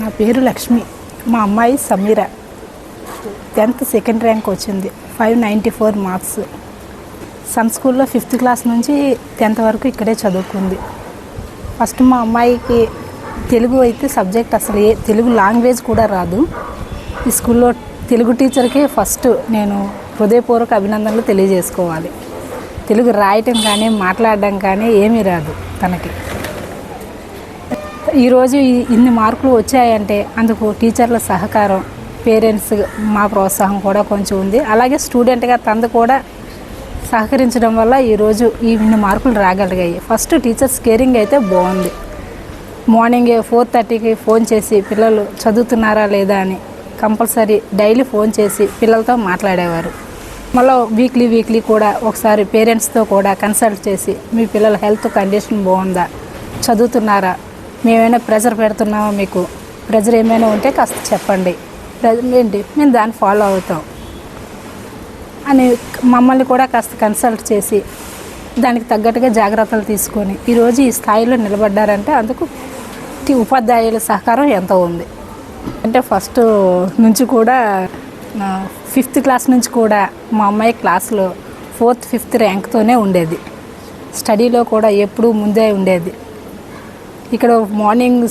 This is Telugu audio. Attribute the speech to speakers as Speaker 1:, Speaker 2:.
Speaker 1: నా పేరు లక్ష్మి. మా అమ్మాయి సమీర 10th సెకండ్ ర్యాంక్ వచ్చింది. 594 మార్క్స్. సన్ స్కూల్లో 5th క్లాస్ నుంచి 10th వరకు ఇక్కడే చదువుకుంది. ఫస్ట్ మా అమ్మాయికి తెలుగు అయితే సబ్జెక్ట్ అసలు తెలుగు లాంగ్వేజ్ కూడా రాదు. ఈ స్కూల్లో తెలుగు టీచర్కి ఫస్ట్ నేను హృదయపూర్వక అభినందనలు తెలియజేసుకోవాలి. తెలుగు రాయటం కానీ మాట్లాడడం కానీ ఏమీ రాదు తనకి. ఈరోజు ఇన్ని మార్కులు వచ్చాయంటే అందుకు టీచర్ల సహకారం, పేరెంట్స్ మా ప్రోత్సాహం కూడా కొంచెం ఉంది. అలాగే స్టూడెంట్గా తనది కూడా సహకరించడం వల్ల ఈరోజు ఇన్ని మార్కులు రాగలిగాయి. ఫస్ట్ టీచర్స్ కేరింగ్ అయితే బాగుంది. మార్నింగ్ 4:30కి ఫోన్ చేసి పిల్లలు చదువుతున్నారా లేదా అని కంపల్సరీ డైలీ ఫోన్ చేసి పిల్లలతో మాట్లాడేవారు. మళ్ళీ వీక్లీ కూడా ఒకసారి పేరెంట్స్తో కూడా కన్సల్ట్ చేసి మీ పిల్లల హెల్త్ కండిషన్ బాగుందా, చదువుతున్నారా, మేమైనా ప్రెజర్ పెడుతున్నామా, మీకు ప్రెజర్ ఏమైనా ఉంటే కాస్త చెప్పండి, ఏంటి మేము దాన్ని ఫాలో అవుతాం అని మమ్మల్ని కూడా కాస్త కన్సల్ట్ చేసి దానికి తగ్గట్టుగా జాగ్రత్తలు తీసుకొని ఈరోజు ఈ స్థాయిలో నిలబడ్డారంటే అందుకు ఉపాధ్యాయుల సహకారం ఎంతో ఉంది. అంటే ఫస్ట్ నుంచి కూడా 5th క్లాస్ నుంచి కూడా మా అమ్మాయి క్లాస్లో 4th 5th ర్యాంక్తోనే ఉండేది. స్టడీలో కూడా ఎప్పుడూ ముందే ఉండేది. ఇక్కడ మార్నింగ్